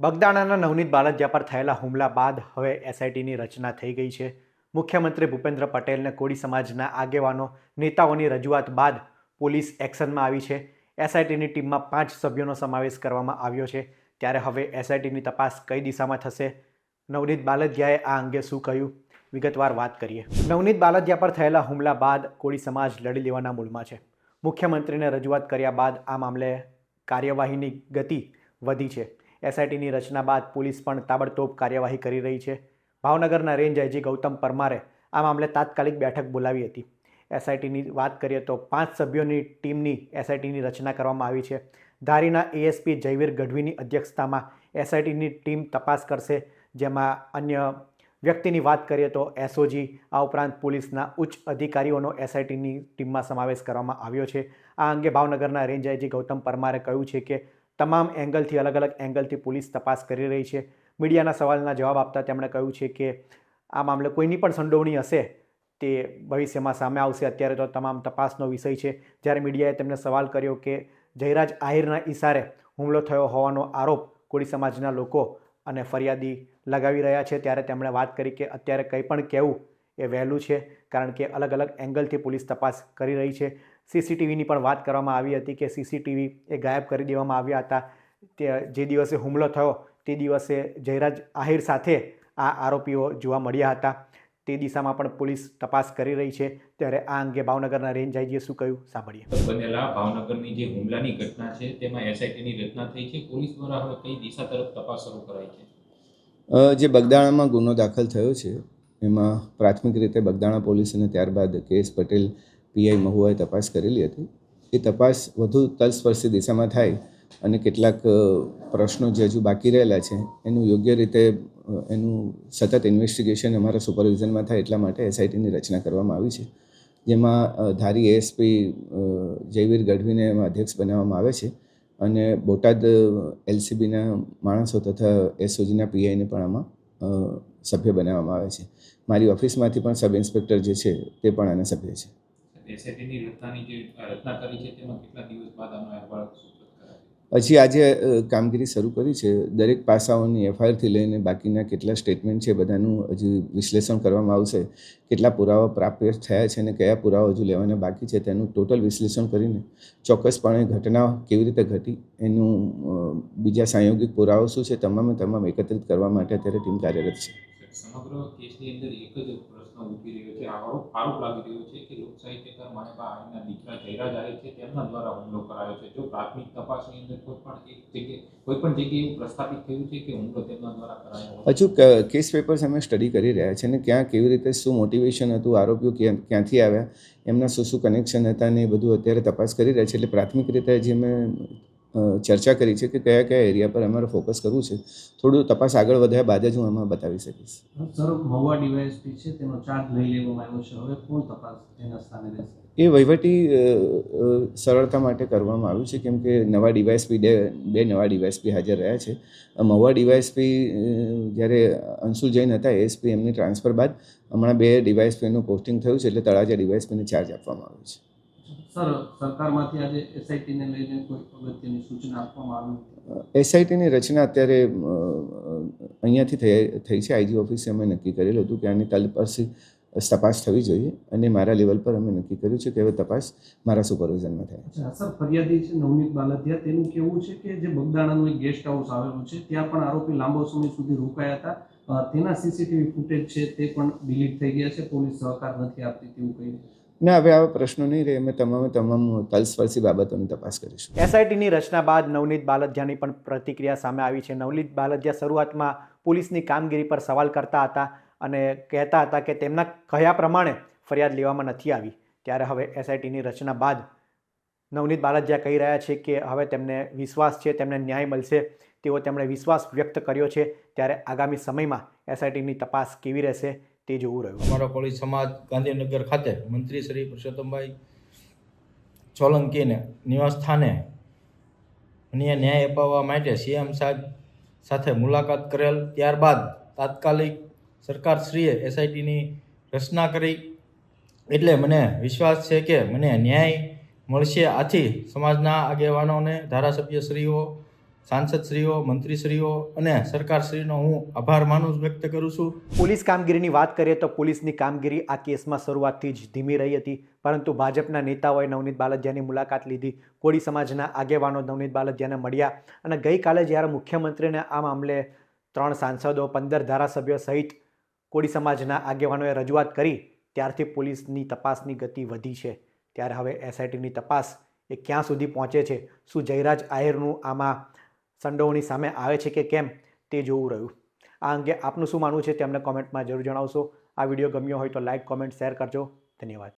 બગદાણાના નવનીત બાલદિયા પર થયેલા હુમલા બાદ હવે એસઆઈટીની રચના થઈ ગઈ છે. મુખ્યમંત્રી ભૂપેન્દ્ર પટેલને કોળી સમાજના આગેવાનો નેતાઓની રજૂઆત બાદ પોલીસ એક્શનમાં આવી છે. એસઆઈટીની ટીમમાં 5 સભ્યોનો સમાવેશ કરવામાં આવ્યો છે. ત્યારે હવે એસઆઈટીની તપાસ કઈ દિશામાં થશે? નવનીત બાલદિયાએ આ અંગે શું કહ્યું? વિગતવાર વાત કરીએ. નવનીત બાલદિયા પર થયેલા હુમલા બાદ કોળી સમાજ લડી લેવાના મૂડમાં છે. મુખ્યમંત્રીને રજૂઆત કર્યા બાદ આ મામલે કાર્યવાહીની ગતિ વધી છે. એસઆઈટીની રચના બાદ પોલીસ પણ તાબડતોબ કાર્યવાહી કરી રહી છે. ભાવનગરના રેન્જ આઈજી ગૌતમ પરમારે આ મામલે તાત્કાલિક બેઠક બોલાવી હતી. એસઆઈટીની વાત કરીએ તો 5 સભ્યોની ટીમની એસઆઈટીની રચના કરવામાં આવી છે. ધારીના એએસપી જયવીર ગઢવીની અધ્યક્ષતામાં એસઆઈટીની ટીમ તપાસ કરશે. જેમાં અન્ય વ્યક્તિની વાત કરીએ તો એસઓજી, આ ઉપરાંત પોલીસના ઉચ્ચ અધિકારીઓનો એસઆઈટીની ટીમમાં સમાવેશ કરવામાં આવ્યો છે. આ અંગે ભાવનગરના રેન્જ આઈજી ગૌતમ પરમારે કહ્યું છે કે તમામ એંગલથી અલગ અલગ એંગલથી પોલીસ તપાસ કરી રહી છે. મીડિયાના સવાલના જવાબ આપતા તેમણે કહ્યું છે કે આ મામલે કોઈની પણ સંડોવણી હશે તે ભવિષ્યમાં સામે આવશે. અત્યારે તો તમામ તપાસનો વિષય છે. જ્યારે મીડિયાએ તેમને સવાલ કર્યો કે જયરાજ આહિરના ઇશારે હુમલો થયો હોવાનો આરોપ કોળી સમાજના લોકો અને ફરિયાદી લગાવી રહ્યા છે, ત્યારે તેમણે વાત કરી કે અત્યારે કંઈ પણ કહેવું એ વહેલું છે, કારણ કે અલગ અલગ એંગલથી પોલીસ તપાસ કરી રહી છે. સીસીટીવીની પણ વાત કરવામાં આવી હતી કે સીસીટીવી એ ગાયબ કરી દેવામાં આવ્યા હતા. જે દિવસે હુમલો થયો તે દિવસે જયરાજ આહિર સાથે આ આરોપીઓ જોવા મળ્યા હતા. તે દિશામાં પણ પોલીસ તપાસ કરી રહી છે. ત્યારે આ અંગે ભાવનગરના રેન્જ આઈજીએ શું કહ્યું સાંભળીએ. બનેલા ભાવનગરની જે હુમલાની ઘટના છે તેમાં એસઆઈટીની રચના થઈ છે. પોલીસ દ્વારા હવે કઈ દિશા તરફ તપાસ શરૂ કરાઈ છે? જે બગદાણામાં ગુનો દાખલ થયો છે એમાં પ્રાથમિક રીતે બગદાણા પોલીસ અને ત્યારબાદ કેએસ પટેલ પીઆઈ મહુવાએ તપાસ કરેલી હતી. એ તપાસ વધુ તલસ્પર્શી દિશામાં થાય અને કેટલાક પ્રશ્નો જે હજુ બાકી રહેલા છે એનું યોગ્ય રીતે એનું સતત ઇન્વેસ્ટિગેશન અમારા સુપરવિઝનમાં થાય એટલા માટે એસઆઈટીની રચના કરવામાં આવી છે. જેમાં ધારી એએસપી જયવીર ગઢવીને એમાં અધ્યક્ષ બનાવવામાં આવે છે અને બોટાદ એલસીબીના માણસો તથા એસઓજીના પીઆઈને પણ આમાં સભ્ય બનાવવામાં આવે છે. મારી ઓફિસમાંથી પણ સબ ઇન્સ્પેક્ટર જે છે તે પણ આના સભ્ય છે. એસઆઈટીની રચનાની જે રચના કરી છે તેમાં કેટલા દિવસ બાદ આનો અહેવાલ સુપરત કરાશે? હજી આજે કામગીરી શરૂ કરી છે. દરેક પાસાઓની એફઆઈઆરથી લઈને બાકીના કેટલા સ્ટેટમેન્ટ છે બધાનું હજી વિશ્લેષણ કરવામાં આવશે. કેટલા પુરાવા પ્રાપ્ત થયા છે અને કયા પુરાવા હજુ લેવાના બાકી છે તેનું ટોટલ વિશ્લેષણ કરીને ચોક્કસપણે ઘટના કેવી રીતે ઘટી એનું બીજા સાંયોગિક પુરાવા શું છે તમામ એકત્રિત કરવા માટે અત્યારે ટીમ કાર્યરત છે. સમગ્ર કેસની અંદર એક જ પ્રશ્ન ઉઠી રહ્યો છે, આરોપ લાગી રહ્યો છે કે લોક સાહિત્યકાર માણેકા આહિરના દીકરા જયરાજ આહિર છે તેમના દ્વારા હુમલો કરાયો છે. જો પ્રાથમિક તપાસની અંદર કોઈ પણ જગ્યાએ એવું પ્રસ્થાપિત થયું છે કે હુમલો તેમના દ્વારા કરાયો? હજુ કેસ પેપર્સ અમે સ્ટડી કરી રહ્યા છે અને ક્યાં કેવી રીતે શું મોટિવેશન હતું, આરોપીઓ ક્યાંથી આવ્યા, એમના શું કનેક્શન હતા ને એ બધું અત્યારે તપાસ કરી રહ્યા છે. એટલે પ્રાથમિક રીતે જે મેં ચર્ચા કરી છે કે કયા કયા એરિયા પર અમારે ફોકસ કરવું છે. થોડું તપાસ આગળ વધ્યા બાદ જ હું આમાં બતાવી શકીશ. સર, મહુવા ડીવાયએસપી છે તેનો ચાર્જ લઈ લેવામાં આવ્યો છે. હવે કોણ તપાસ તેના સ્થાને રહેશે? એ વહીવટી સરળતા માટે કરવામાં આવ્યું છે, કેમ કે નવા ડીવાયએસપી બે નવા ડીવાયએસપી હાજર રહ્યા છે. મહુવા ડીવાયએસપી જ્યારે અંશુલ જૈન હતા એએસપી, એમની ટ્રાન્સફર બાદ હમણાં 2 ડીવાયએસપીનું પોસ્ટિંગ થયું છે, એટલે તળાજા ડીવાયએસપીને ચાર્જ આપવામાં આવ્યો છે. સર, સરકારમાંથી આજે એસઆઈટીને લઈને કોઈ અગત્યની સૂચના આપવામાં આવી? એસઆઈટીની રચના અત્યારે અહીંયાથી થઈ છે. આઈજી ઓફિસે અમે નક્કી કરેલું હતું કે આની તલસ્પર્શી તપાસ થવી જોઈએ અને મારા લેવલ પર અમે નક્કી કર્યું છે કે હવે તપાસ મારા સુપરવિઝનમાં થાય. સર, ફરિયાદી છે નવનીત બાલદિયા, તેનું કહેવું છે કે જે બગદાણાનું એક ગેસ્ટ હાઉસ આવેલું છે ત્યાં પણ આરોપી લાંબો સમય સુધી રોકાયા હતા. તેના સીસીટીવી ફૂટેજ છે તે પણ ડિલીટ થઈ ગયા છે. પોલીસ સહકાર નથી આપતી તેવું કહી રહ્યા છે. ના, હવે આવા પ્રશ્નો નહીં રહે. અમે તમામ તલસ્પર્શી બાબતોની તપાસ કરીશું. એસઆઈટીની રચના બાદ નવનીત બાલદિયાની પણ પ્રતિક્રિયા સામે આવી છે. નવનીત બાલદિયા શરૂઆતમાં પોલીસની કામગીરી પર સવાલ કરતા હતા અને કહેતા હતા કે તેમના કહ્યા પ્રમાણે ફરિયાદ લેવામાં નથી આવી. ત્યારે હવે એસઆઈટીની રચના બાદ નવનીત બાલદિયા કહી રહ્યા છે કે હવે તેમને વિશ્વાસ છે, તેમને ન્યાય મળશે. તેમણે વિશ્વાસ વ્યક્ત કર્યો છે. ત્યારે આગામી સમયમાં એસઆઈટીની તપાસ કેવી રહેશે તે જોવું રહ્યું. અમારો કોળી સમાજ ગાંધીનગર ખાતે મંત્રી શ્રી પુરુષોત્તમભાઈ સોલંકીને નિવાસ સ્થાને ન્યાય અપાવવા માટે સીએમ સાહેબ સાથે મુલાકાત કરેલ. ત્યારબાદ તાત્કાલિક સરકારશ્રીએ એસઆઈટીની રચના કરી. એટલે મને વિશ્વાસ છે કે મને ન્યાય મળશે. આથી સમાજના આગેવાનોને, ધારાસભ્યશ્રીઓ સાંસદશ્રીઓ, મંત્રીશ્રીઓ અને સરકારશ્રીનો હું આભાર વ્યક્ત કરું છું. પોલીસ કામગીરીની વાત કરીએ તો પોલીસની કામગીરી આ કેસમાં શરૂઆતથી જ ધીમી રહી હતી, પરંતુ ભાજપના નેતાઓએ નવનીત બાલદિયાની મુલાકાત લીધી, કોળી સમાજના આગેવાનો નવનીત બાલદિયાને મળ્યા અને ગઈકાલે જ્યારે મુખ્યમંત્રીને આ મામલે 3 સાંસદો, 15 ધારાસભ્યો સહિત કોળી સમાજના આગેવાનોએ રજૂઆત કરી, ત્યારથી પોલીસની તપાસની ગતિ વધી છે. ત્યારે હવે એસઆઈટીની તપાસ એ ક્યાં સુધી પહોંચે છે, શું જયરાજ આહિરનું આમાં સંડોવણી સામે આવે છે કે કેમ, તે જોવું રહ્યું. આ અંગે આપનું શું માનવું છે તેમને કોમેન્ટમાં જરૂર જણાવશો. આ વિડીયો ગમ્યો હોય તો લાઇક, કોમેન્ટ, શેર કરજો. ધન્યવાદ.